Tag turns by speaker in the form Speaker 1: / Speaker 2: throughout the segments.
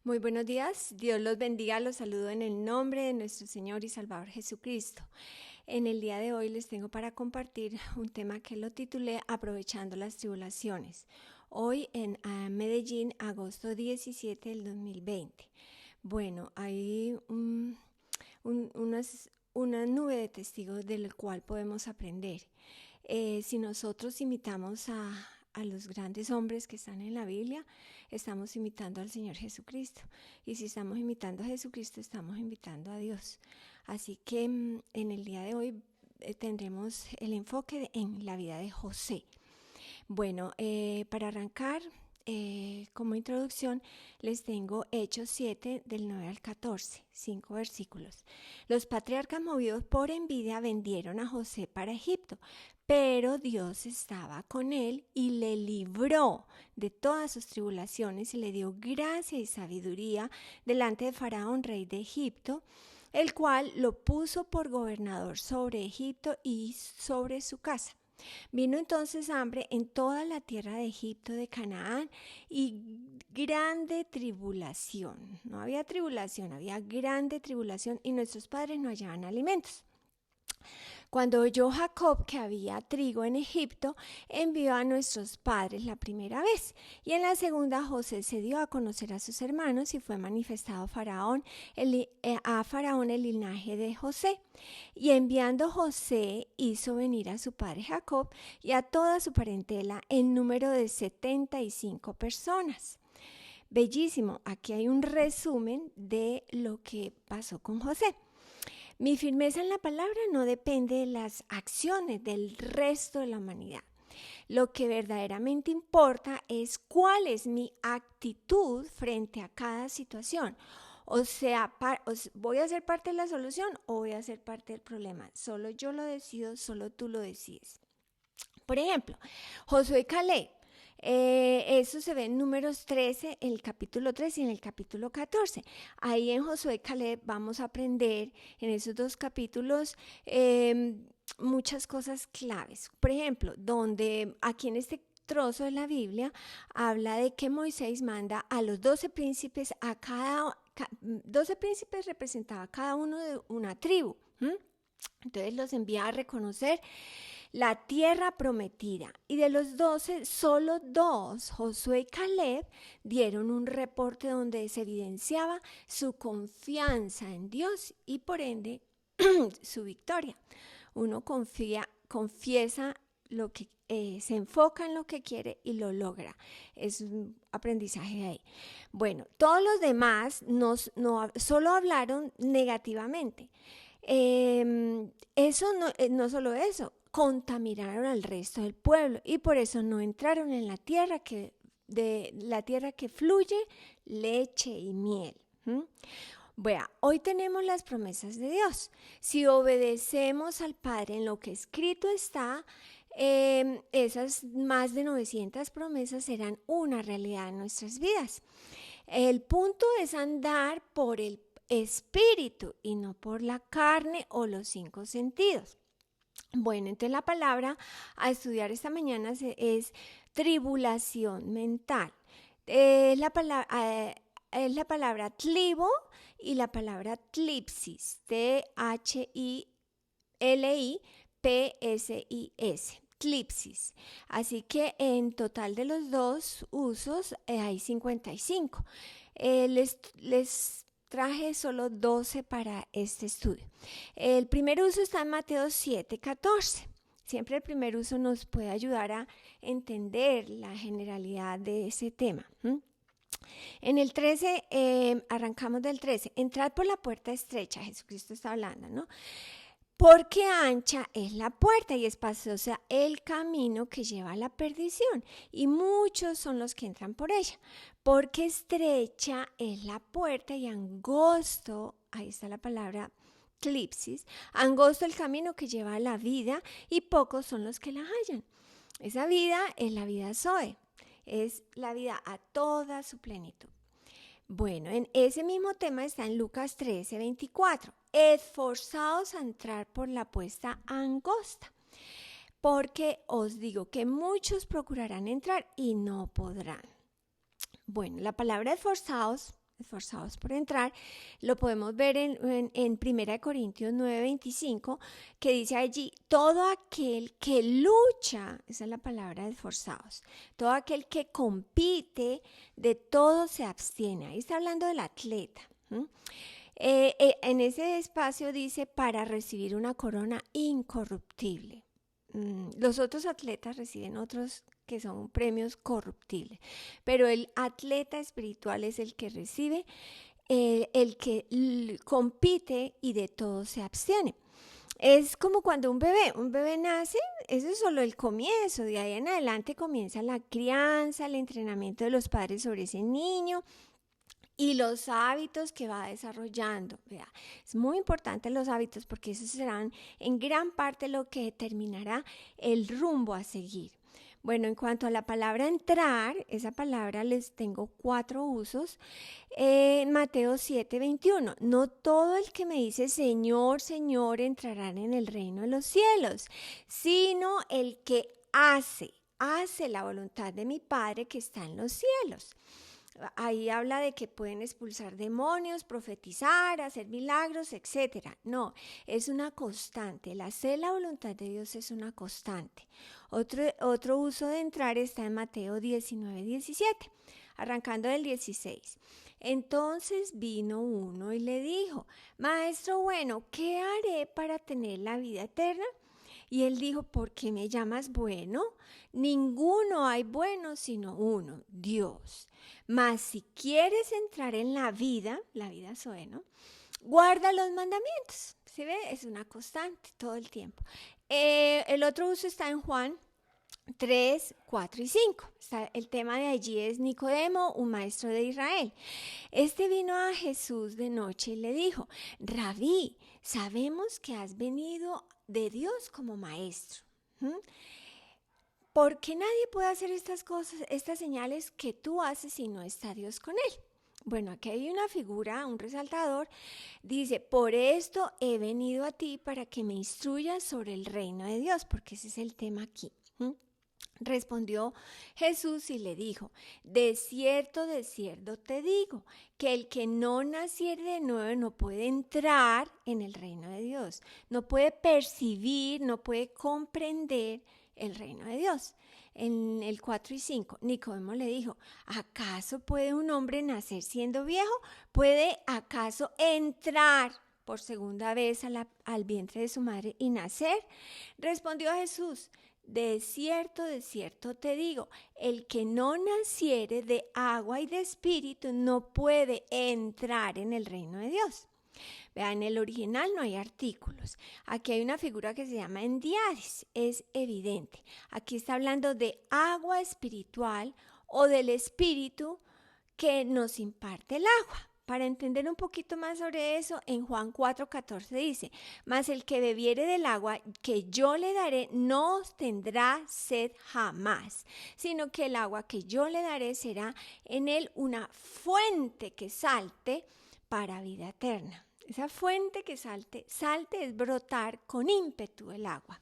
Speaker 1: Muy buenos días, Dios los bendiga, los saludo en el nombre de nuestro Señor y Salvador Jesucristo. En el día de hoy les tengo para compartir un tema que lo titulé Aprovechando las tribulaciones. Hoy en Medellín, agosto 17 del 2020. Bueno, hay una nube de testigos del cual podemos aprender. Si nosotros imitamos a los grandes hombres que están en la Biblia, estamos imitando al Señor Jesucristo. Y si estamos imitando a Jesucristo, estamos imitando a Dios. Así que en el día de hoy tendremos el enfoque en la vida de José. Bueno, para arrancar, como introducción, les tengo Hechos 7 del 9 al 14, 5 versículos. Los patriarcas movidos por envidia vendieron a José para Egipto, pero Dios estaba con él y le libró de todas sus tribulaciones y le dio gracia y sabiduría delante de Faraón, rey de Egipto, el cual lo puso por gobernador sobre Egipto y sobre su casa. Vino entonces hambre en toda la tierra de Egipto, de Canaán, y grande tribulación. No había tribulación, había grande tribulación y nuestros padres no hallaban alimentos. Cuando oyó Jacob que había trigo en Egipto, envió a nuestros padres la primera vez, y en la segunda José se dio a conocer a sus hermanos y fue manifestado a Faraón el linaje de José. Y enviando José hizo venir a su padre Jacob y a toda su parentela en número de 75 personas. Bellísimo, aquí hay un resumen de lo que pasó con José. Mi firmeza en la palabra no depende de las acciones del resto de la humanidad. Lo que verdaderamente importa es cuál es mi actitud frente a cada situación. O sea, ¿voy a ser parte de la solución o voy a ser parte del problema? Solo yo lo decido, solo tú lo decides. Por ejemplo, Josué y Caleb. Eso se ve en Números 13, en el capítulo 13 y en el capítulo 14. Ahí en Josué y Caleb vamos a aprender en esos dos capítulos muchas cosas claves. Por ejemplo, donde aquí en este trozo de la Biblia habla de que Moisés manda a los 12 príncipes, 12 príncipes representaba cada uno de una tribu. Entonces los envía a reconocer la tierra prometida, y de los 12, solo 2, Josué y Caleb, dieron un reporte donde se evidenciaba su confianza en Dios y por ende su victoria. Uno confiesa lo que se enfoca en lo que quiere y lo logra. Es un aprendizaje de ahí. Bueno, todos los demás solo hablaron negativamente. No solo eso, contaminaron al resto del pueblo y por eso no entraron en la tierra que fluye leche y miel. Bueno, hoy tenemos las promesas de Dios. Si obedecemos al Padre en lo que escrito está, esas más de 900 promesas serán una realidad en nuestras vidas. El punto es andar por el espíritu y no por la carne o los 5 sentidos. Bueno, entonces la palabra a estudiar esta mañana es tribulación mental. Es la palabra tlibo y la palabra tlipsis, T-H-I-L-I-P-S-I-S. Tlipsis. Así que en total de los dos usos hay 55. Les traje solo 12 para este estudio. El primer uso está en Mateo 7, 14. Siempre el primer uso nos puede ayudar a entender la generalidad de ese tema. En el 13, arrancamos del 13. Entrad por la puerta estrecha, Jesucristo está hablando, ¿no? Porque ancha es la puerta y espaciosa el camino que lleva a la perdición, y muchos son los que entran por ella. Porque estrecha es la puerta y angosto, ahí está la palabra tlipsis, angosto el camino que lleva a la vida y pocos son los que la hallan. Esa vida es la vida Zoe, es la vida a toda su plenitud. Bueno, en ese mismo tema está en Lucas 13, 24. Esforzaos a entrar por la puerta angosta, porque os digo que muchos procurarán entrar y no podrán. Bueno, la palabra esforzaos esforzados por entrar. Lo podemos ver en 1 Corintios 9:25, que dice allí, todo aquel que lucha, esa es la palabra esforzados, todo aquel que compite, de todo se abstiene. Ahí está hablando del atleta. En ese espacio dice, para recibir una corona incorruptible. Los otros atletas reciben otros que son premios corruptibles, pero el atleta espiritual es el que recibe, el que compite y de todo se abstiene. Es como cuando un bebé nace, eso es solo el comienzo, de ahí en adelante comienza la crianza, el entrenamiento de los padres sobre ese niño y los hábitos que va desarrollando. Vea, es muy importante los hábitos porque esos serán en gran parte lo que determinará el rumbo a seguir. Bueno, en cuanto a la palabra entrar, esa palabra les tengo 4 usos. Mateo 7:21, no todo el que me dice Señor, Señor entrará en el reino de los cielos, sino el que hace la voluntad de mi Padre que está en los cielos. Ahí habla de que pueden expulsar demonios, profetizar, hacer milagros, etc. No, es una constante. El hacer la voluntad de Dios es una constante. Otro uso de entrar está en Mateo 19:17, arrancando del 16. Entonces vino uno y le dijo, Maestro bueno, ¿qué haré para tener la vida eterna? Y él dijo, ¿por qué me llamas bueno? Ninguno hay bueno sino uno, Dios. Mas si quieres entrar en la vida Zoe, ¿no? Guarda los mandamientos. ¿Sí ve? Es una constante todo el tiempo. El otro uso está en Juan 3, 4 y 5. El tema de allí es Nicodemo, un maestro de Israel. Este vino a Jesús de noche y le dijo, Rabí, sabemos que has venido de Dios como maestro. Porque nadie puede hacer estas cosas, estas señales que tú haces si no está Dios con él. Bueno, aquí hay una figura, un resaltador, dice, por esto he venido a ti para que me instruyas sobre el reino de Dios, porque ese es el tema aquí. Respondió Jesús y le dijo, de cierto te digo, que el que no naciere de nuevo no puede entrar en el reino de Dios, no puede percibir, no puede comprender el reino de Dios. En el 4 y 5, Nicodemo le dijo, ¿acaso puede un hombre nacer siendo viejo? ¿Puede acaso entrar por segunda vez al vientre de su madre y nacer? Respondió Jesús, de cierto te digo, el que no naciere de agua y de espíritu no puede entrar en el reino de Dios. Vean, en el original no hay artículos. Aquí hay una figura que se llama endiadis, es evidente. Aquí está hablando de agua espiritual o del espíritu que nos imparte el agua. Para entender un poquito más sobre eso, en Juan 4:14 dice, mas el que bebiere del agua que yo le daré no tendrá sed jamás, sino que el agua que yo le daré será en él una fuente que salte para vida eterna. Esa fuente que salte es brotar con ímpetu el agua.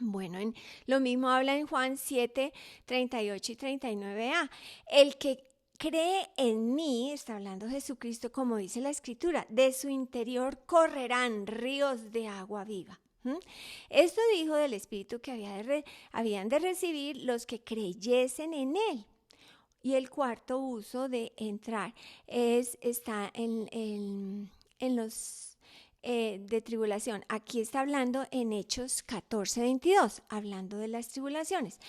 Speaker 1: Bueno, lo mismo habla en Juan 7:38 y 39a. El que cree en mí, está hablando Jesucristo, como dice la Escritura, de su interior correrán ríos de agua viva. Esto dijo del Espíritu que habían de recibir los que creyesen en él. Y el cuarto uso de entrar está en los de tribulación. Aquí está hablando en Hechos 14:22, hablando de las tribulaciones.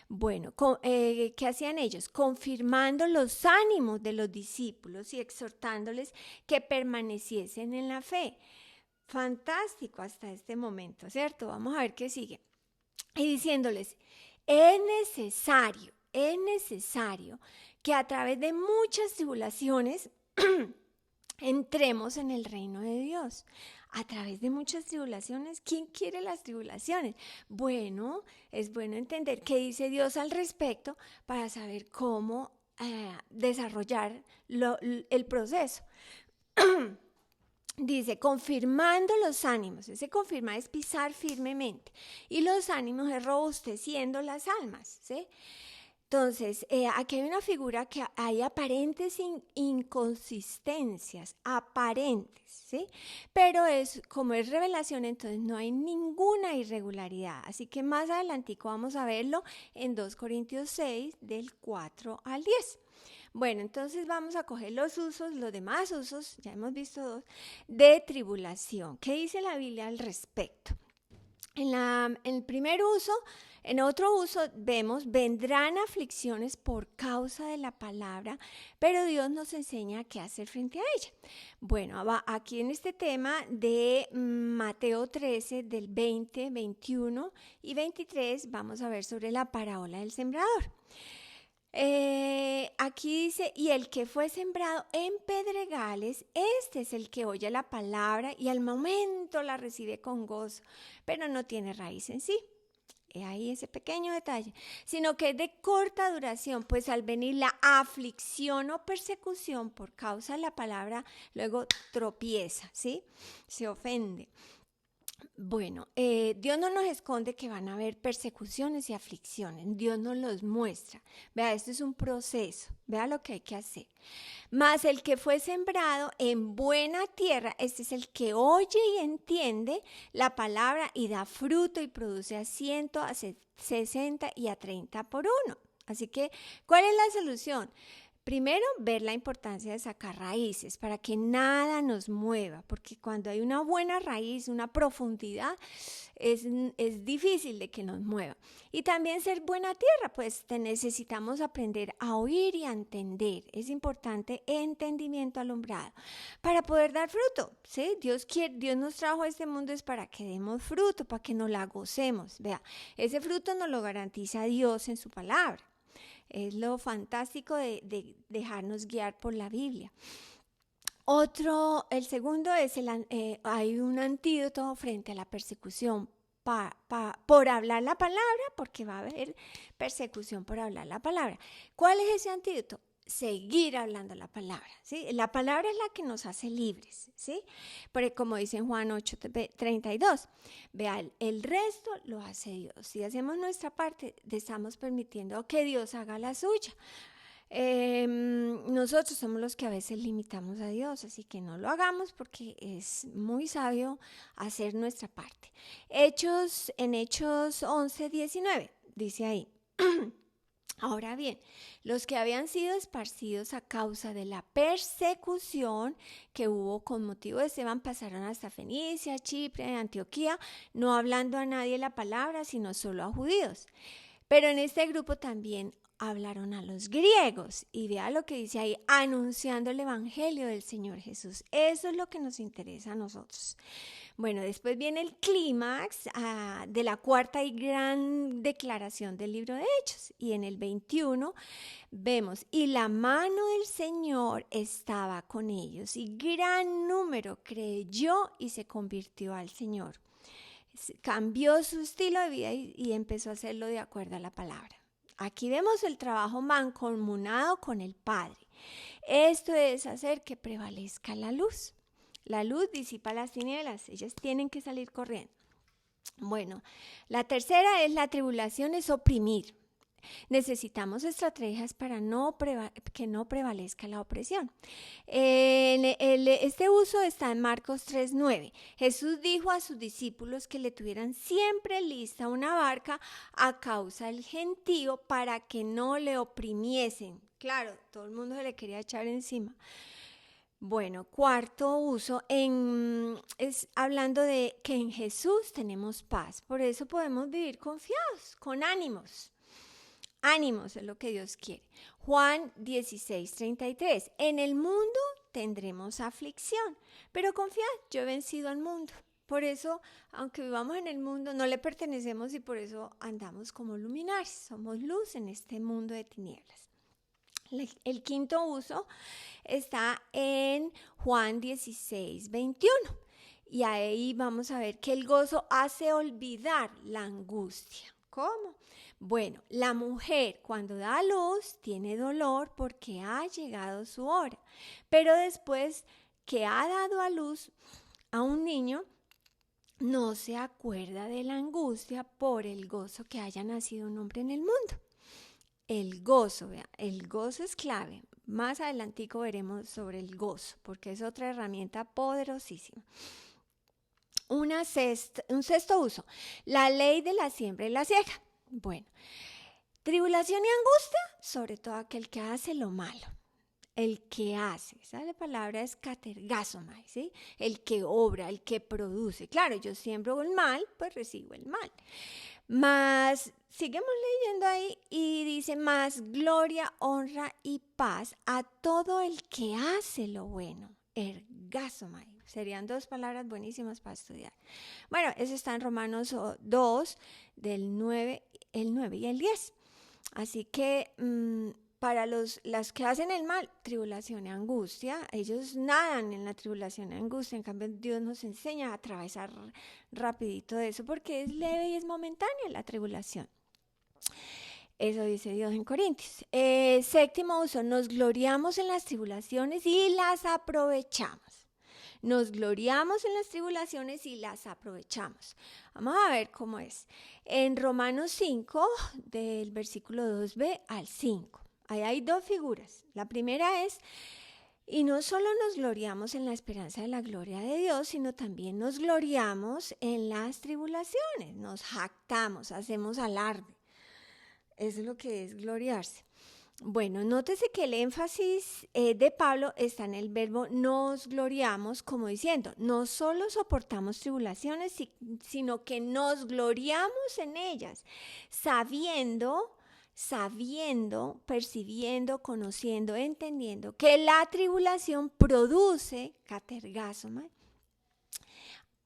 Speaker 1: Bueno, ¿qué hacían ellos? Confirmando los ánimos de los discípulos y exhortándoles que permaneciesen en la fe. Fantástico hasta este momento, ¿cierto? Vamos a ver qué sigue. Y diciéndoles, es necesario que a través de muchas tribulaciones entremos en el reino de Dios. A través de muchas tribulaciones. ¿Quién quiere las tribulaciones? Bueno, es bueno entender qué dice Dios al respecto para saber cómo desarrollar el proceso. Dice, confirmando los ánimos. Ese confirmar es pisar firmemente. Y los ánimos es robusteciendo las almas, ¿sí? Entonces, aquí hay una figura que hay aparentes inconsistencias, aparentes, ¿sí? Pero como es revelación, entonces no hay ninguna irregularidad. Así que más adelantico vamos a verlo en 2 Corintios 6, del 4 al 10. Bueno, entonces vamos a coger los usos, los demás usos, ya hemos visto 2, de tribulación. ¿Qué dice la Biblia al respecto? En el primer uso, en otro uso vemos, vendrán aflicciones por causa de la palabra, pero Dios nos enseña qué hacer frente a ella. Bueno, aquí en este tema de Mateo 13, del 20, 21 y 23, vamos a ver sobre la parábola del sembrador. Aquí dice, y el que fue sembrado en pedregales, este es el que oye la palabra y al momento la recibe con gozo, pero no tiene raíz en sí. Ahí ese pequeño detalle, sino que es de corta duración, pues al venir la aflicción o persecución por causa de la palabra, luego tropieza, ¿sí? Se ofende. Bueno, Dios no nos esconde que van a haber persecuciones y aflicciones. Dios nos los muestra. Vea, esto es un proceso. Vea lo que hay que hacer. Mas el que fue sembrado en buena tierra, este es el que oye y entiende la palabra y da fruto y produce a 100, a 60 y a 30 por uno. Así que, ¿cuál es la solución? Primero, ver la importancia de sacar raíces para que nada nos mueva, porque cuando hay una buena raíz, una profundidad, es difícil de que nos mueva. Y también ser buena tierra, pues necesitamos aprender a oír y a entender. Es importante entendimiento alumbrado para poder dar fruto, ¿sí? Dios nos trajo a este mundo es para que demos fruto, para que nos la gocemos. Vea, ese fruto nos lo garantiza Dios en su palabra. Es lo fantástico de dejarnos guiar por la Biblia. El segundo es, hay un antídoto frente a la persecución por hablar la palabra, porque va a haber persecución por hablar la palabra. ¿Cuál es ese antídoto? Seguir hablando la palabra, ¿sí? La palabra es la que nos hace libres, ¿sí? Porque como dice en Juan 8:32, vean, el resto lo hace Dios. Si hacemos nuestra parte, estamos permitiendo que Dios haga la suya. Nosotros somos los que a veces limitamos a Dios, así que no lo hagamos porque es muy sabio hacer nuestra parte. En Hechos 11:19, dice ahí. Ahora bien, los que habían sido esparcidos a causa de la persecución que hubo con motivo de Esteban pasaron hasta Fenicia, Chipre, Antioquía, no hablando a nadie la palabra, sino solo a judíos. Pero en este grupo también hablaron a los griegos y vea lo que dice ahí, anunciando el evangelio del Señor Jesús. Eso es lo que nos interesa a nosotros. Bueno, después viene el clímax de la cuarta y gran declaración del libro de Hechos. Y en el 21 vemos, y la mano del Señor estaba con ellos, y gran número creyó y se convirtió al Señor. Cambió su estilo de vida y empezó a hacerlo de acuerdo a la palabra. Aquí vemos el trabajo mancomunado con el Padre. Esto es hacer que prevalezca la luz. La luz disipa las tinieblas, ellas tienen que salir corriendo. Bueno, la tercera es la tribulación, es oprimir. Necesitamos estrategias para que no prevalezca la opresión. Este uso está en Marcos 3:9. Jesús dijo a sus discípulos que le tuvieran siempre lista una barca a causa del gentío para que no le oprimiesen. Claro, todo el mundo se le quería echar encima. Bueno, cuarto uso es hablando de que en Jesús tenemos paz. Por eso podemos vivir confiados, con ánimos. Ánimos es lo que Dios quiere. Juan 16:33. En el mundo tendremos aflicción, pero confiad, yo he vencido al mundo. Por eso, aunque vivamos en el mundo, no le pertenecemos y por eso andamos como luminares. Somos luz en este mundo de tinieblas. El quinto uso está en Juan 16:21. Y ahí vamos a ver que el gozo hace olvidar la angustia. ¿Cómo? Bueno, la mujer cuando da a luz tiene dolor porque ha llegado su hora, pero después que ha dado a luz a un niño, no se acuerda de la angustia por el gozo que haya nacido un hombre en el mundo. El gozo, vea, el gozo es clave. Más adelantico veremos sobre el gozo, porque es otra herramienta poderosísima. Un sexto uso, la ley de la siembra y la siega. Bueno, tribulación y angustia, sobre todo aquel que hace lo malo. El que hace, esa palabra es katergazomai, ¿sí? El que obra, el que produce. Claro, yo siembro el mal, pues recibo el mal. Más, seguimos leyendo ahí y dice, más gloria, honra y paz a todo el que hace lo bueno. Ergazomai. Serían dos palabras buenísimas para estudiar. Bueno, eso está en Romanos 2, del 9, el 9 y el 10. Así que para las que hacen el mal, tribulación y angustia, ellos nadan en la tribulación y angustia. En cambio, Dios nos enseña a atravesar rapidito eso porque es leve y es momentánea la tribulación. Eso dice Dios en Corintios. Séptimo uso, nos gloriamos en las tribulaciones y las aprovechamos. Nos gloriamos en las tribulaciones y las aprovechamos. Vamos a ver cómo es. En Romanos 5, del versículo 2b al 5. Ahí hay dos figuras. La primera es, y no solo nos gloriamos en la esperanza de la gloria de Dios, sino también nos gloriamos en las tribulaciones. Nos jactamos, hacemos alarde. Eso es lo que es gloriarse. Bueno, nótese que el énfasis de Pablo está en el verbo nos gloriamos, como diciendo, no solo soportamos tribulaciones, sino que nos gloriamos en ellas, sabiendo, percibiendo, conociendo, entendiendo que la tribulación produce, katergazomai,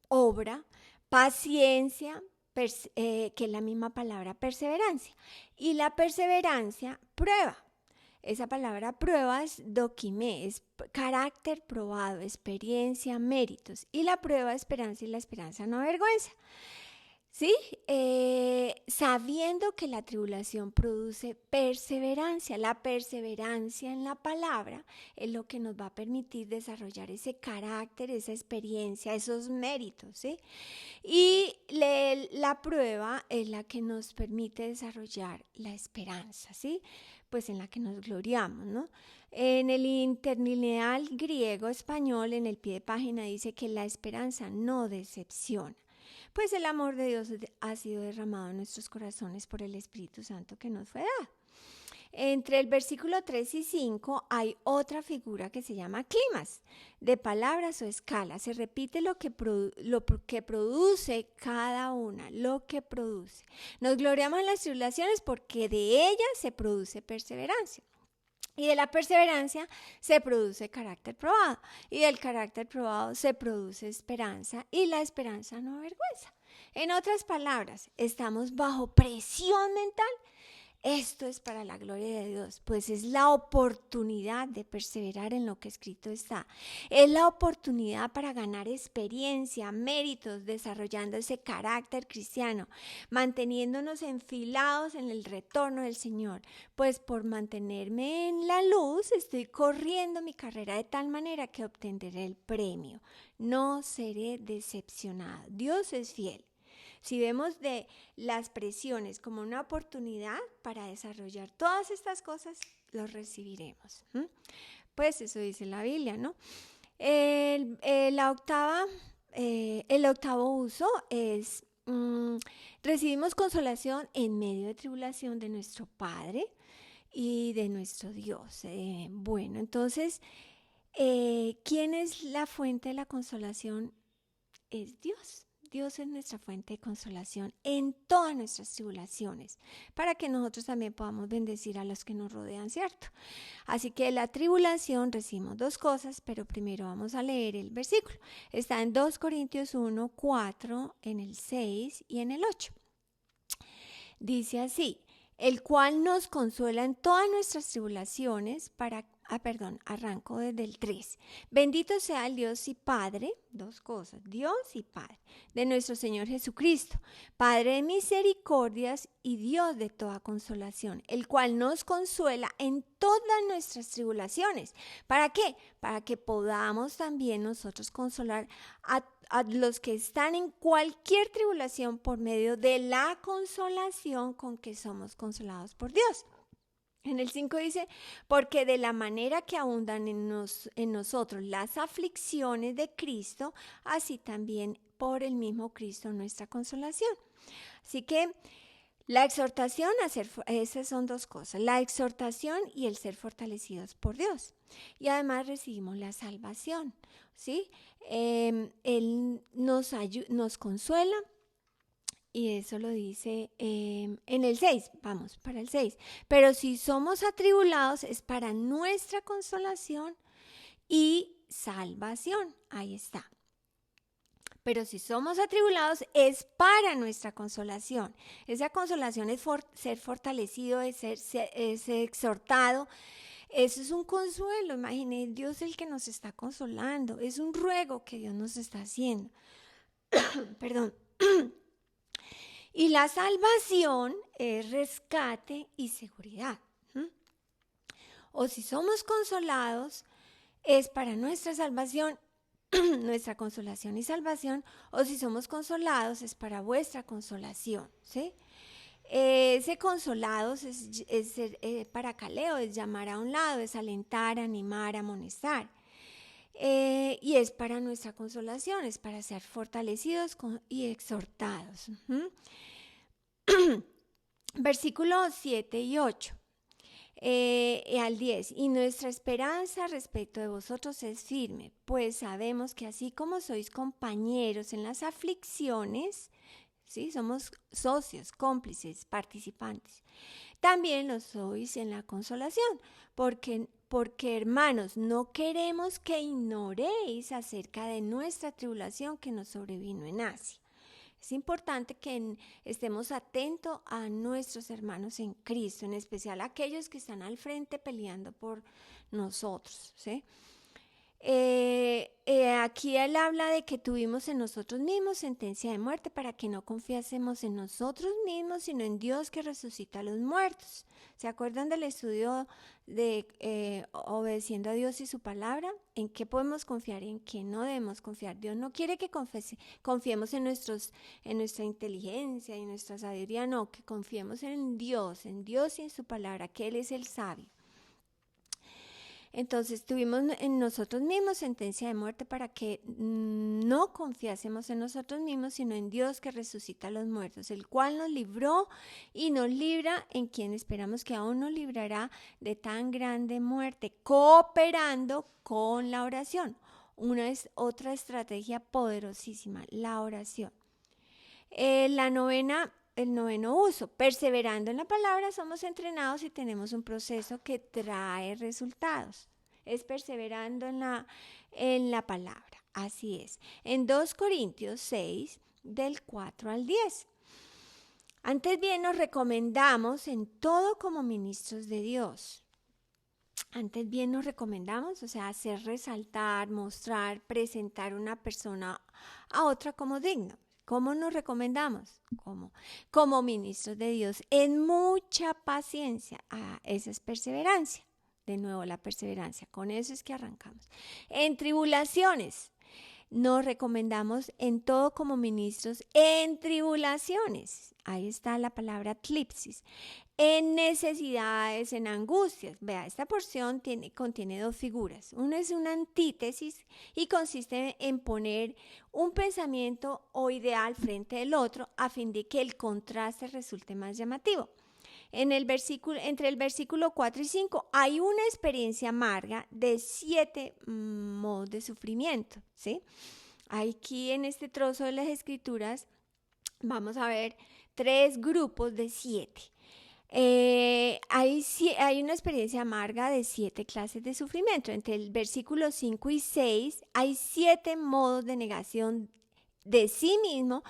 Speaker 1: obra, paciencia, que es la misma palabra perseverancia. Y la perseverancia, prueba. Esa palabra prueba es dokimé, es carácter probado, experiencia, méritos. Y la prueba, esperanza, y la esperanza no avergüenza. ¿Sí? Sabiendo que la tribulación produce perseverancia. La perseverancia en la palabra es lo que nos va a permitir desarrollar ese carácter, esa experiencia, esos méritos, ¿sí? Y la prueba es la que nos permite desarrollar la esperanza, ¿sí? Pues en la que nos gloriamos, ¿no? En el interlineal griego-español, en el pie de página, dice que la esperanza no decepciona. Pues el amor de Dios ha sido derramado en nuestros corazones por el Espíritu Santo que nos fue dado. Entre el versículo 3 y 5 hay otra figura que se llama climas, de palabras o escalas. Se repite lo que produce cada una, lo que produce. Nos gloriamos en las tribulaciones porque de ellas se produce perseverancia. Y de la perseverancia se produce carácter probado. Y del carácter probado se produce esperanza. Y la esperanza no avergüenza. En otras palabras, estamos bajo presión mental. Esto es para la gloria de Dios, pues es la oportunidad de perseverar en lo que escrito está. Es la oportunidad para ganar experiencia, méritos, desarrollando ese carácter cristiano, manteniéndonos enfilados en el retorno del Señor. Pues por mantenerme en la luz estoy corriendo mi carrera de tal manera que obtendré el premio. No seré decepcionado. Dios es fiel. Si vemos de las presiones como una oportunidad para desarrollar todas estas cosas, los recibiremos. Pues eso dice la Biblia, ¿no? El octavo uso es, recibimos consolación en medio de tribulación de nuestro Padre y de nuestro Dios. Bueno, entonces, ¿quién es la fuente de la consolación? Es Dios. Dios es nuestra fuente de consolación en todas nuestras tribulaciones, para que nosotros también podamos bendecir a los que nos rodean, ¿cierto? Así que la tribulación recibimos dos cosas, pero primero vamos a leer el versículo. Está en 2 Corintios 1, 4, en el 6 y en el 8. Dice así, el cual nos consuela en todas nuestras tribulaciones arranco desde el 3. Bendito sea el Dios y Padre, dos cosas, Dios y Padre, de nuestro Señor Jesucristo, Padre de misericordias y Dios de toda consolación, el cual nos consuela en todas nuestras tribulaciones. ¿Para qué? Para que podamos también nosotros consolar a los que están en cualquier tribulación por medio de la consolación con que somos consolados por Dios. En el 5 dice, porque de la manera que abundan en nosotros las aflicciones de Cristo, así también por el mismo Cristo nuestra consolación. Así que la exhortación a ser, esas son dos cosas, la exhortación y el ser fortalecidos por Dios. Y además recibimos la salvación, ¿sí? Él nos consuela. Y eso lo dice en el 6, vamos, para el 6. Pero si somos atribulados es para nuestra consolación y salvación. Ahí está. Pero si somos atribulados es para nuestra consolación. Esa consolación es ser fortalecido, es exhortado. Eso es un consuelo. Imaginen, Dios el que nos está consolando. Es un ruego que Dios nos está haciendo. Perdón. Y la salvación es rescate y seguridad. O si somos consolados, es para nuestra salvación, nuestra consolación y salvación. O si somos consolados, es para vuestra consolación. ¿Sí? Ese consolados es paracaleo, es llamar a un lado, es alentar, animar, amonestar. Y es para nuestra consolación, es para ser fortalecidos y exhortados. Versículos 7 y 8 al 10. Y nuestra esperanza respecto de vosotros es firme, pues sabemos que así como sois compañeros en las aflicciones, ¿sí? Somos socios, cómplices, participantes. También lo sois en la consolación, porque hermanos, no queremos que ignoréis acerca de nuestra tribulación que nos sobrevino en Asia. Es importante que estemos atentos a nuestros hermanos en Cristo, en especial a aquellos que están al frente peleando por nosotros, ¿sí? Aquí él habla de que tuvimos en nosotros mismos sentencia de muerte para que no confiásemos en nosotros mismos, sino en Dios que resucita a los muertos. ¿Se acuerdan del estudio de obedeciendo a Dios y su palabra? ¿En qué podemos confiar y en qué no debemos confiar? Dios no quiere que confiemos en nuestra inteligencia y en nuestra sabiduría, no, que confiemos en Dios y en su palabra, que Él es el sabio. Entonces tuvimos en nosotros mismos sentencia de muerte para que no confiásemos en nosotros mismos, sino en Dios que resucita a los muertos, el cual nos libró y nos libra, en quien esperamos que aún nos librará de tan grande muerte, cooperando con la oración. Otra estrategia poderosísima, la oración. El noveno uso, perseverando en la palabra, somos entrenados y tenemos un proceso que trae resultados. Es perseverando en la palabra, así es. En 2 Corintios 6, del 4 al 10. Antes bien nos recomendamos en todo como ministros de Dios. Antes bien nos recomendamos, o sea, hacer resaltar, mostrar, presentar una persona a otra como digno. ¿Cómo nos recomendamos? Como ministros de Dios, en mucha paciencia. Esa es perseverancia. De nuevo, la perseverancia. Con eso es que arrancamos. En tribulaciones, nos recomendamos en todo como ministros en tribulaciones. Ahí está la palabra tlipsis. En necesidades, en angustias. Vea, esta porción contiene dos figuras. Una es una antítesis y consiste en poner un pensamiento o ideal frente al otro a fin de que el contraste resulte más llamativo. Entre el versículo 4 y 5 hay una experiencia amarga de 7 modos de sufrimiento, ¿sí? Aquí en este trozo de las escrituras vamos a ver 3 grupos de 7. Hay una experiencia amarga de 7 clases de sufrimiento. Entre el versículo 5 y 6 hay 7 modos de negación de sí mismo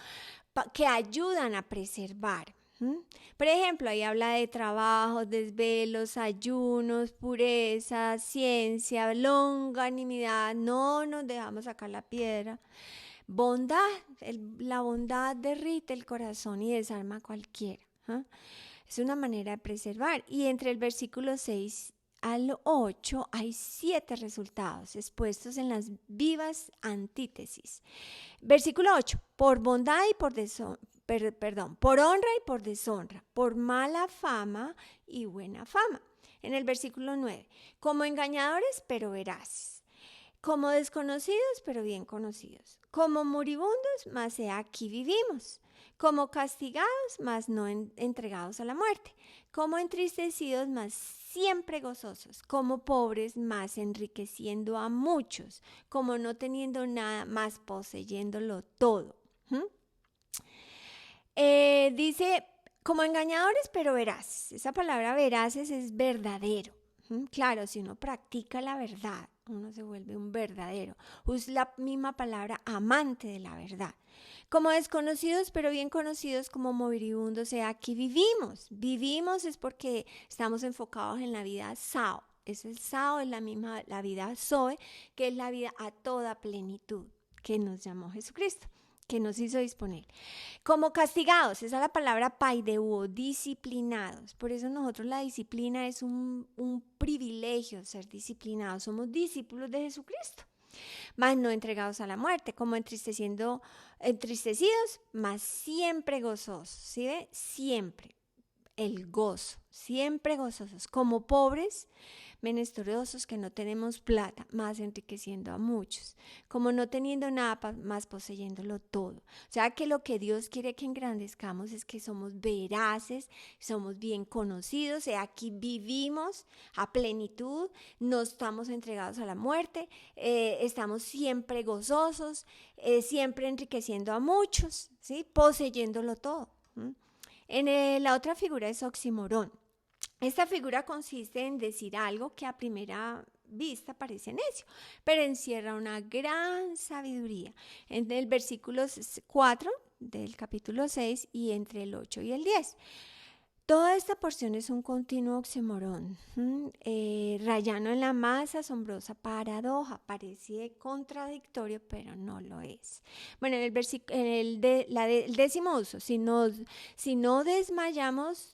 Speaker 1: que ayudan a preservar. Por ejemplo, ahí habla de trabajos, desvelos, ayunos, pureza, ciencia, longanimidad, no nos dejamos sacar la piedra. Bondad, la bondad derrite el corazón y desarma a cualquiera. Es una manera de preservar. Y entre el versículo 6 al 8 hay 7 resultados expuestos en las vivas antítesis. Versículo 8, por bondad y por honra y por deshonra, por mala fama y buena fama. En el versículo 9, como engañadores pero veraces, como desconocidos pero bien conocidos, como moribundos, mas he aquí vivimos, como castigados, mas no entregados a la muerte, como entristecidos, mas siempre gozosos, como pobres, mas enriqueciendo a muchos, como no teniendo nada, mas poseyéndolo todo. Dice, como engañadores pero veraces. Esa palabra veraces es verdadero. Claro, si uno practica la verdad, uno se vuelve un verdadero. Usa la misma palabra amante de la verdad. Como desconocidos pero bien conocidos, como moribundos, o sea, aquí vivimos. Vivimos es porque estamos enfocados en la vida Sao. Ese Sao es la vida Zoe, que es la vida a toda plenitud que nos llamó Jesucristo, que nos hizo disponer. Como castigados, esa es la palabra paideuo, disciplinados. Por eso nosotros la disciplina es un privilegio ser disciplinados. Somos discípulos de Jesucristo, mas no entregados a la muerte, como entristecidos, mas siempre gozosos. ¿Sí ve? Siempre el gozo, siempre gozosos, como pobres, menesterosos que no tenemos plata, más enriqueciendo a muchos, como no teniendo nada, más poseyéndolo todo. O sea que lo que Dios quiere que engrandezcamos es que somos veraces, somos bien conocidos, aquí vivimos a plenitud, no estamos entregados a la muerte, estamos siempre gozosos, siempre enriqueciendo a muchos, ¿sí? Poseyéndolo todo. La otra figura es oximorón. Esta figura consiste en decir algo que a primera vista parece necio, pero encierra una gran sabiduría. En el versículo 4 del capítulo 6 y entre el 8 y el 10. Toda esta porción es un continuo oxímoron, rayano en la más asombrosa paradoja. Parece contradictorio, pero no lo es. Bueno, en el décimo uso, si no desmayamos,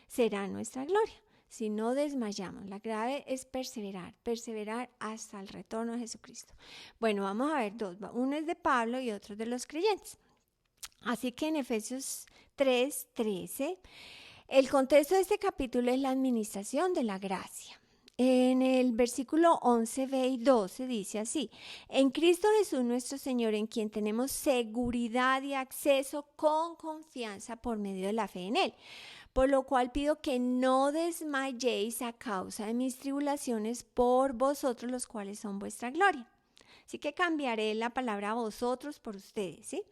Speaker 1: será nuestra gloria. Si no desmayamos, la clave es perseverar hasta el retorno de Jesucristo. Bueno, vamos a ver dos. Uno es de Pablo y otro de los creyentes. Así que en Efesios 3:13, el contexto de este capítulo es la administración de la gracia. En el versículo 11b y 12 dice así: en Cristo Jesús nuestro Señor, en quien tenemos seguridad y acceso con confianza por medio de la fe en Él. Por lo cual pido que no desmayéis a causa de mis tribulaciones por vosotros, los cuales son vuestra gloria. Así que cambiaré la palabra vosotros por ustedes, ¿sí?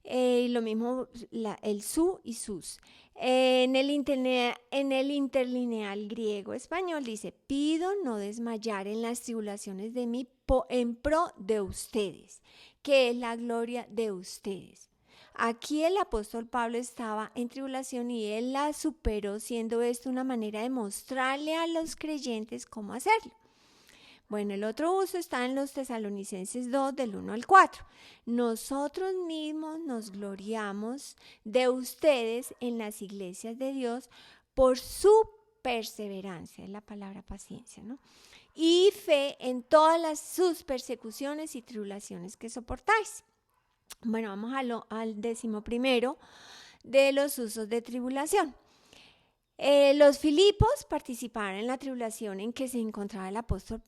Speaker 1: Lo mismo el su y sus. En el interlineal griego-español dice: pido no desmayar en las tribulaciones de mí en pro de ustedes, que es la gloria de ustedes. Aquí el apóstol Pablo estaba en tribulación y él la superó, siendo esto una manera de mostrarle a los creyentes cómo hacerlo. Bueno, el otro uso está en los Tesalonicenses 2, del 1 al 4. Nosotros mismos nos gloriamos de ustedes en las iglesias de Dios por su perseverancia, es la palabra paciencia, ¿no? Y fe en todas sus persecuciones y tribulaciones que soportáis. Bueno, vamos al 11º de los usos de tribulación. Los Filipos participaron en la tribulación en que se encontraba el apóstol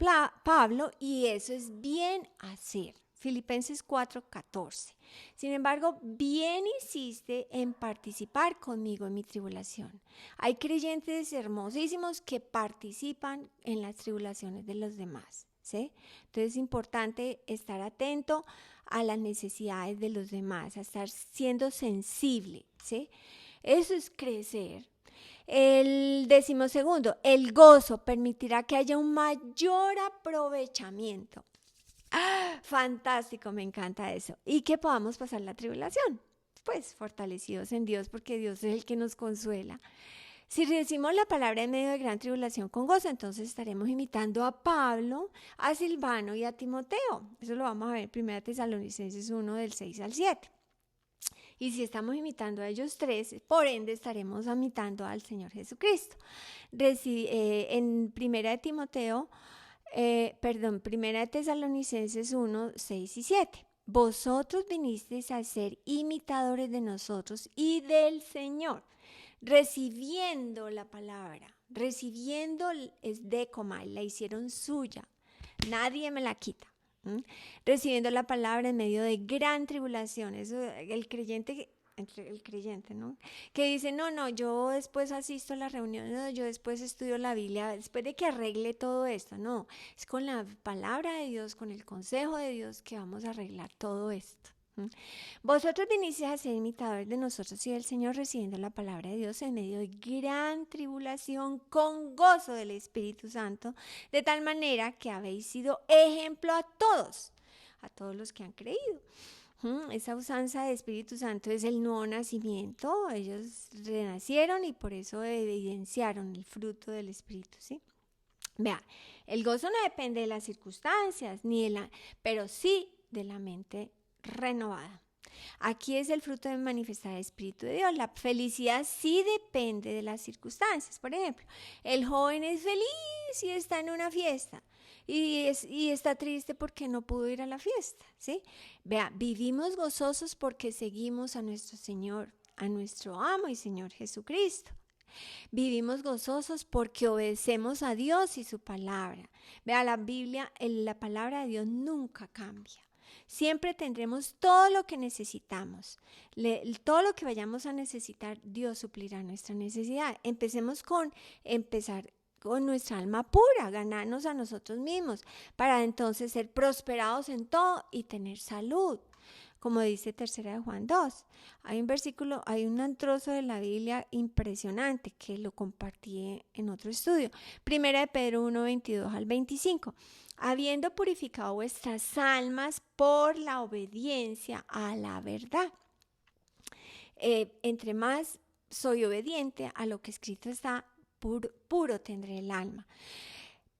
Speaker 1: Pablo, y eso es bien hacer. Filipenses 4:14. Sin embargo, bien hiciste en participar conmigo en mi tribulación. Hay creyentes hermosísimos que participan en las tribulaciones de los demás, ¿sí? Entonces es importante estar atento a las necesidades de los demás, a estar siendo sensible, ¿sí? Eso es crecer. El 12º, el gozo permitirá que haya un mayor aprovechamiento. Fantástico, me encanta eso. Y que podamos pasar la tribulación, pues fortalecidos en Dios, porque Dios es el que nos consuela. Si decimos la palabra en medio de gran tribulación con gozo, entonces estaremos imitando a Pablo, a Silvano y a Timoteo. Eso lo vamos a ver en 1 Tesalonicenses 1, del 6 al 7. Y si estamos imitando a ellos tres, por ende estaremos imitando al Señor Jesucristo. En 1 Tesalonicenses 1, 6 y 7. Vosotros vinisteis a ser imitadores de nosotros y del Señor, recibiendo la palabra. recibiendo es decomai, la hicieron suya, nadie me la quita. Recibiendo la palabra en medio de gran tribulación. Eso, el creyente, ¿no? Que dice, no, yo después asisto a la reunión, no, yo después estudio la Biblia, después de que arregle todo esto. No, es con la palabra de Dios, con el consejo de Dios que vamos a arreglar todo esto. Vosotros viniste a ser imitadores de nosotros y del Señor, recibiendo la palabra de Dios en medio de gran tribulación, con gozo del Espíritu Santo, de tal manera que habéis sido ejemplo a todos los que han creído. Esa usanza de Espíritu Santo es el nuevo nacimiento. Ellos renacieron y por eso evidenciaron el fruto del Espíritu, ¿sí? Vea, el gozo no depende de las circunstancias, pero sí de la mente renovada. Aquí es el fruto de manifestar el Espíritu de Dios. La felicidad sí depende de las circunstancias. Por ejemplo, el joven es feliz y está en una fiesta y está triste porque no pudo ir a la fiesta, ¿sí? Vea, vivimos gozosos porque seguimos a nuestro Señor, a nuestro amo y Señor Jesucristo. Vivimos gozosos porque obedecemos a Dios y su palabra. Vea, la Biblia, la palabra de Dios nunca cambia. Siempre tendremos todo lo que necesitamos. Todo lo que vayamos a necesitar, Dios suplirá nuestra necesidad. Empezar con nuestra alma pura, ganarnos a nosotros mismos, para entonces ser prosperados en todo y tener salud. Como dice 3 Juan 2. Hay un versículo, hay un trozo de la Biblia impresionante que lo compartí en otro estudio. 1 Pedro 1, 22 al 25. Habiendo purificado vuestras almas por la obediencia a la verdad. Entre más soy obediente a lo que escrito está, puro tendré el alma.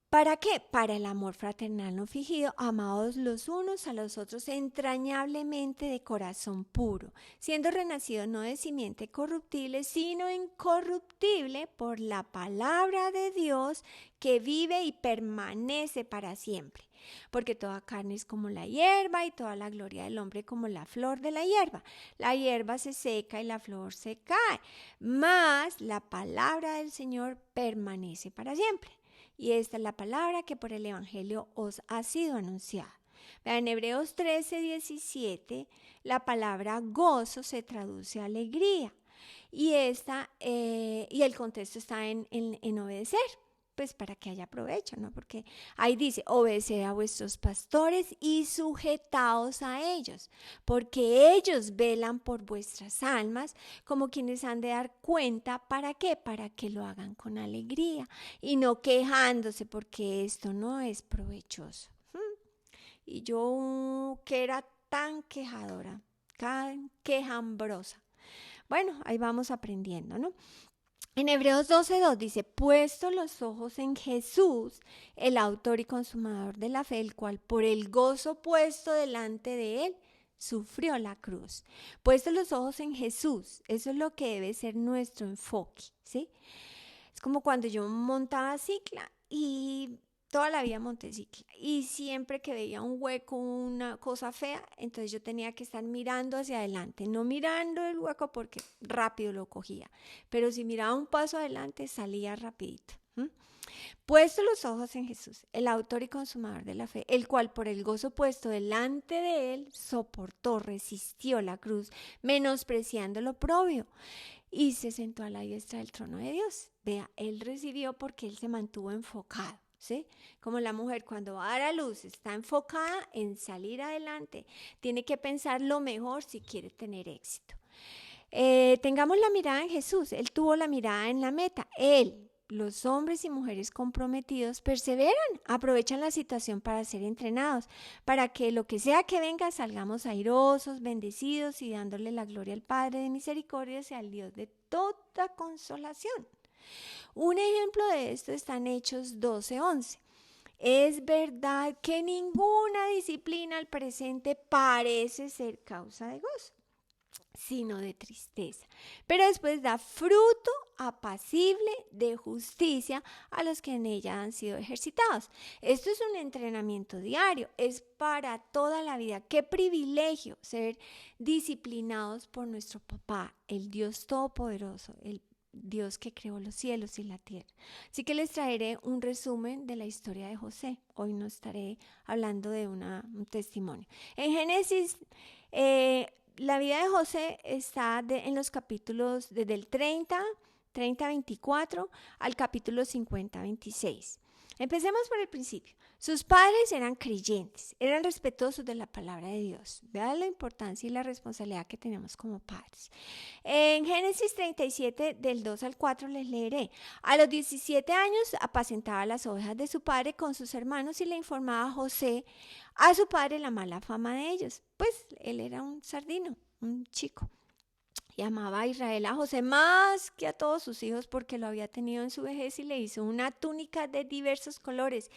Speaker 1: ¿Para qué? Para el amor fraternal no fingido, amados los unos a los otros entrañablemente de corazón puro, siendo renacidos no de simiente corruptible, sino incorruptible por la palabra de Dios que vive y permanece para siempre. Porque toda carne es como la hierba y toda la gloria del hombre como la flor de la hierba. La hierba se seca y la flor se cae, mas la palabra del Señor permanece para siempre. Y esta es la palabra que por el Evangelio os ha sido anunciada. En Hebreos 13, 17, la palabra gozo se traduce a alegría. Y el contexto está en obedecer, pues para que haya provecho, ¿no? Porque ahí dice, obedeced a vuestros pastores y sujetaos a ellos, porque ellos velan por vuestras almas como quienes han de dar cuenta. ¿Para qué? Para que lo hagan con alegría y no quejándose, porque esto no es provechoso. Y yo que era tan quejadora, tan quejambrosa. Bueno, ahí vamos aprendiendo, ¿no? En Hebreos 12:2 dice, puesto los ojos en Jesús, el autor y consumador de la fe, el cual por el gozo puesto delante de él, sufrió la cruz. Puesto los ojos en Jesús, eso es lo que debe ser nuestro enfoque, ¿sí? Es como cuando yo montaba cicla y toda la vida monté cicla y siempre que veía un hueco, una cosa fea, entonces yo tenía que estar mirando hacia adelante, no mirando el hueco porque rápido lo cogía, pero si miraba un paso adelante salía rapidito. Puesto los ojos en Jesús, el autor y consumador de la fe, el cual por el gozo puesto delante de él soportó, resistió la cruz, menospreciando lo oprobio, y se sentó a la diestra del trono de Dios. Vea, él recibió porque él se mantuvo enfocado, ¿sí? Como la mujer cuando va a dar a luz está enfocada en salir adelante, tiene que pensar lo mejor si quiere tener éxito. Tengamos la mirada en Jesús, él tuvo la mirada en la meta, los hombres y mujeres comprometidos perseveran, aprovechan la situación para ser entrenados, para que lo que sea que venga salgamos airosos, bendecidos y dándole la gloria al Padre de misericordia y al Dios de toda consolación. Un ejemplo de esto está en Hechos 12:11. Es verdad que ninguna disciplina al presente parece ser causa de gozo, sino de tristeza, pero después da fruto apacible de justicia a los que en ella han sido ejercitados. Esto es un entrenamiento diario, es para toda la vida. Qué privilegio ser disciplinados por nuestro papá, el Dios Todopoderoso, el Dios que creó los cielos y la tierra. Así que les traeré un resumen de la historia de José. Hoy no estaré hablando de un testimonio. En Génesis, la vida de José está en los capítulos desde el 30, 24 al capítulo 50, 26. Empecemos por el principio. Sus padres eran creyentes, eran respetuosos de la palabra de Dios. Vean la importancia y la responsabilidad que tenemos como padres. En Génesis 37, del 2 al 4, les leeré. A los 17 años apacentaba las ovejas de su padre con sus hermanos y le informaba a José, a su padre, la mala fama de ellos. Pues él era un sardino, un chico. Y amaba a Israel a José más que a todos sus hijos porque lo había tenido en su vejez y le hizo una túnica de diversos colores.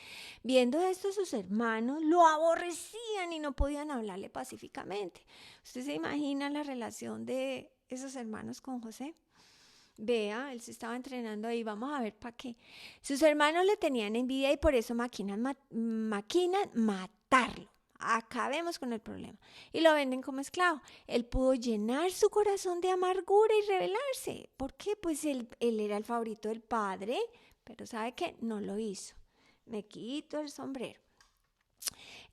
Speaker 1: Viendo esto, sus hermanos lo aborrecían y no podían hablarle pacíficamente. ¿Usted se imagina la relación de esos hermanos con José? Vea, él se estaba entrenando ahí, vamos a ver para qué. Sus hermanos le tenían envidia y por eso maquinan matarlo. Acabemos con el problema. Y lo venden como esclavo. Él pudo llenar su corazón de amargura y rebelarse. ¿Por qué? Pues él era el favorito del padre, pero ¿sabe qué? No lo hizo. Me quito el sombrero.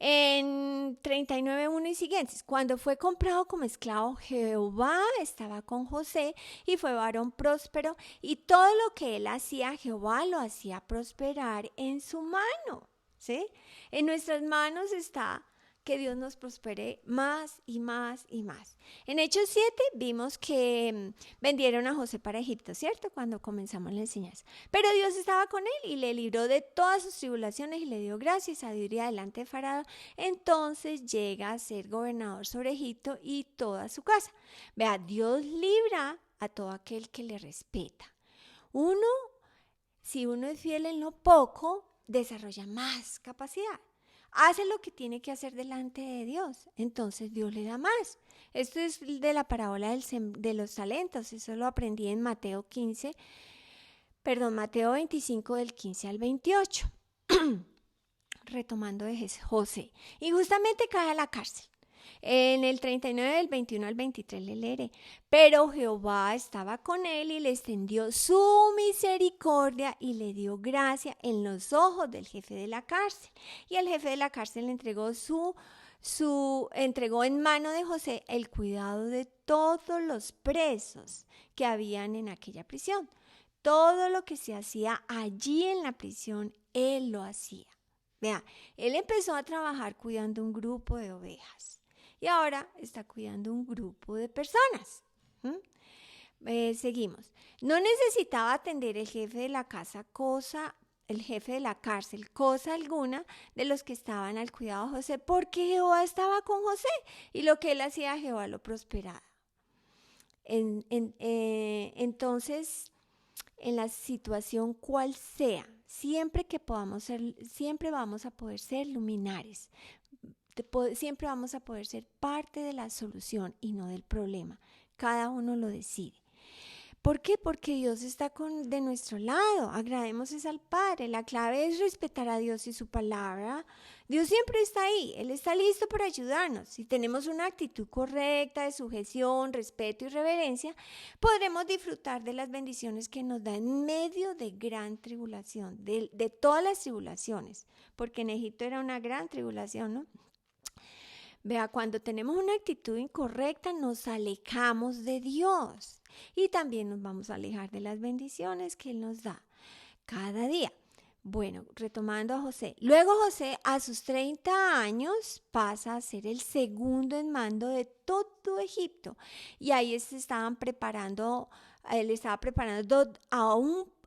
Speaker 1: En 39:1 y siguientes, cuando fue comprado como esclavo, Jehová estaba con José y fue varón próspero y todo lo que él hacía, Jehová lo hacía prosperar en su mano. ¿Sí? En nuestras manos está que Dios nos prospere más y más y más. En Hechos 7 vimos que vendieron a José para Egipto, ¿cierto? Cuando comenzamos la enseñanza. Pero Dios estaba con él y le libró de todas sus tribulaciones y le dio gracia y sabiduría delante de Faraón. Entonces llega a ser gobernador sobre Egipto y toda su casa. Vea, Dios libra a todo aquel que le respeta. Si uno es fiel en lo poco, desarrolla más capacidad. Hace lo que tiene que hacer delante de Dios, entonces Dios le da más. Esto es de la parábola de los talentos, eso lo aprendí en Mateo 25 del 15 al 28. Retomando de José. Y justamente cae a la cárcel. En el 39 del 21 al 23 le leeré. Pero Jehová estaba con él y le extendió su misericordia y le dio gracia en los ojos del jefe de la cárcel. Y el jefe de la cárcel le entregó entregó en mano de José el cuidado de todos los presos que habían en aquella prisión. Todo lo que se hacía allí en la prisión, él lo hacía. Vea, él empezó a trabajar cuidando un grupo de ovejas. Y ahora está cuidando un grupo de personas. Seguimos. No necesitaba atender el jefe de la cárcel, cosa alguna de los que estaban al cuidado de José, porque Jehová estaba con José y lo que él hacía, Jehová lo prosperaba. Entonces, en la situación cual sea, siempre vamos a poder ser luminares. Siempre vamos a poder ser parte de la solución y no del problema. Cada uno lo decide. ¿Por qué? Porque Dios está de nuestro lado. Agrademos al Padre. La clave es respetar a Dios y su palabra. Dios siempre está ahí. Él está listo para ayudarnos. Si tenemos una actitud correcta de sujeción, respeto y reverencia, podremos disfrutar de las bendiciones que nos da en medio de gran tribulación, de todas las tribulaciones. Porque en Egipto era una gran tribulación, ¿no? Vea, cuando tenemos una actitud incorrecta nos alejamos de Dios y también nos vamos a alejar de las bendiciones que Él nos da cada día. Bueno, retomando a José. Luego José a sus 30 años pasa a ser el segundo en mando de todo Egipto y ahí él estaba preparando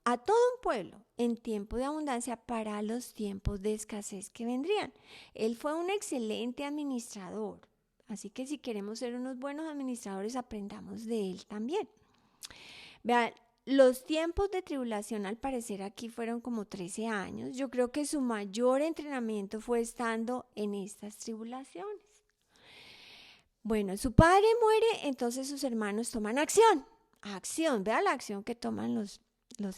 Speaker 1: a todo un pueblo en tiempo de abundancia para los tiempos de escasez que vendrían. Él fue un excelente administrador, así que si queremos ser unos buenos administradores, aprendamos de él también. Vean, los tiempos de tribulación al parecer aquí fueron como 13 años. Yo creo que su mayor entrenamiento fue estando en estas tribulaciones. Bueno, su padre muere, entonces sus hermanos toman acción. Vea la acción que toman los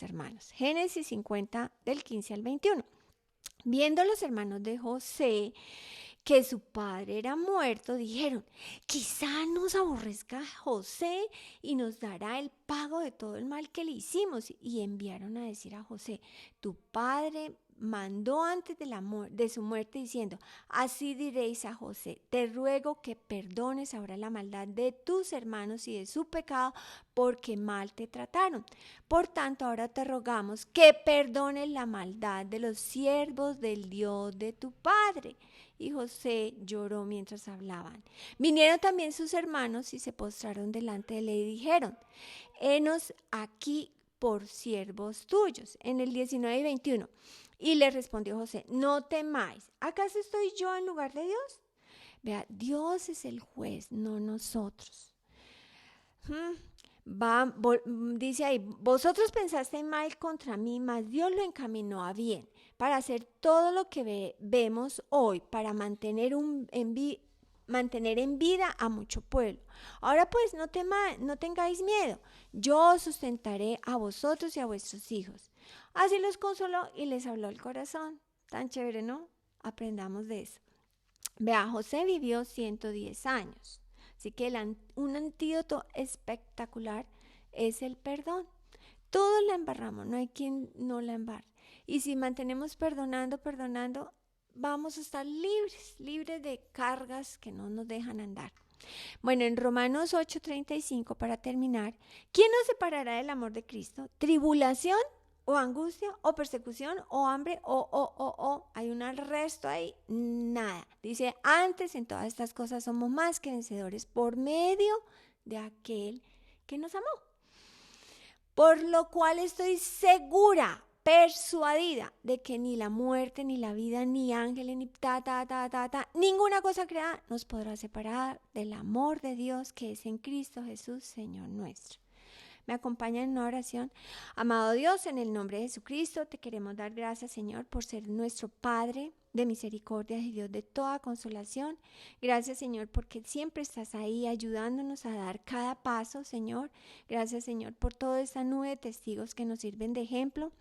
Speaker 1: hermanos. Génesis 50 del 15 al 21. Viendo los hermanos de José que su padre era muerto, dijeron, quizá nos aborrezca José y nos dará el pago de todo el mal que le hicimos. Y enviaron a decir a José, tu padre mandó antes de su muerte diciendo, así diréis a José, te ruego que perdones ahora la maldad de tus hermanos y de su pecado, porque mal te trataron. Por tanto, ahora te rogamos que perdones la maldad de los siervos del Dios de tu padre. Y José lloró mientras hablaban. Vinieron también sus hermanos y se postraron delante de él y dijeron, henos aquí por siervos tuyos. En el 19 y 21. Y le respondió José, no temáis, ¿acaso estoy yo en lugar de Dios? Vea, Dios es el juez, no nosotros. Dice ahí, vosotros pensaste mal contra mí, mas Dios lo encaminó a bien, para hacer todo lo que vemos hoy, para mantener en vida a mucho pueblo. Ahora pues no tengáis miedo, yo os sustentaré a vosotros y a vuestros hijos. Así los consoló y les habló el corazón. Tan chévere, ¿no? Aprendamos de eso. Vea, José vivió 110 años. Así que un antídoto espectacular es el perdón. Todos la embarramos, no hay quien no la embarre. Y si mantenemos perdonando, vamos a estar libres de cargas que no nos dejan andar. Bueno, en Romanos 8:35, para terminar, ¿quién nos separará del amor de Cristo? ¿Tribulación o angustia o persecución o hambre o? Hay un arresto ahí, nada. Dice, antes en todas estas cosas somos más que vencedores por medio de aquel que nos amó. Por lo cual estoy segura, persuadida de que ni la muerte, ni la vida, ni ángeles, ni ninguna cosa creada nos podrá separar del amor de Dios que es en Cristo Jesús, Señor nuestro. ¿Me acompañan en una oración? Amado Dios, en el nombre de Jesucristo, te queremos dar gracias, Señor, por ser nuestro Padre de misericordia y Dios de toda consolación. Gracias, Señor, porque siempre estás ahí ayudándonos a dar cada paso, Señor. Gracias, Señor, por toda esta nube de testigos que nos sirven de ejemplo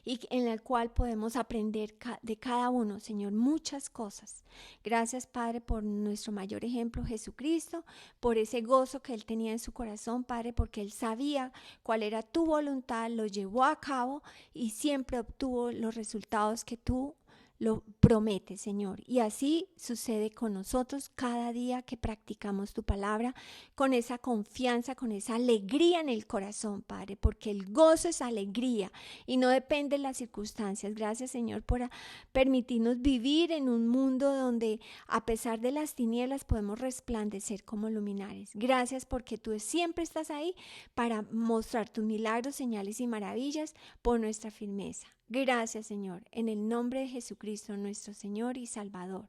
Speaker 1: y en la cual podemos aprender de cada uno, Señor, muchas cosas. Gracias, Padre, por nuestro mayor ejemplo, Jesucristo, por ese gozo que Él tenía en su corazón, Padre, porque Él sabía cuál era tu voluntad, lo llevó a cabo y siempre obtuvo los resultados que tú lo promete, Señor. Y así sucede con nosotros cada día que practicamos tu palabra, con esa confianza, con esa alegría en el corazón, Padre, porque el gozo es alegría y no depende de las circunstancias. Gracias, Señor, por permitirnos vivir en un mundo donde a pesar de las tinieblas podemos resplandecer como luminares. Gracias porque tú siempre estás ahí para mostrar tus milagros, señales y maravillas por nuestra firmeza. Gracias, Señor, en el nombre de Jesucristo, nuestro Señor y Salvador.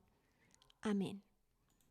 Speaker 1: Amén.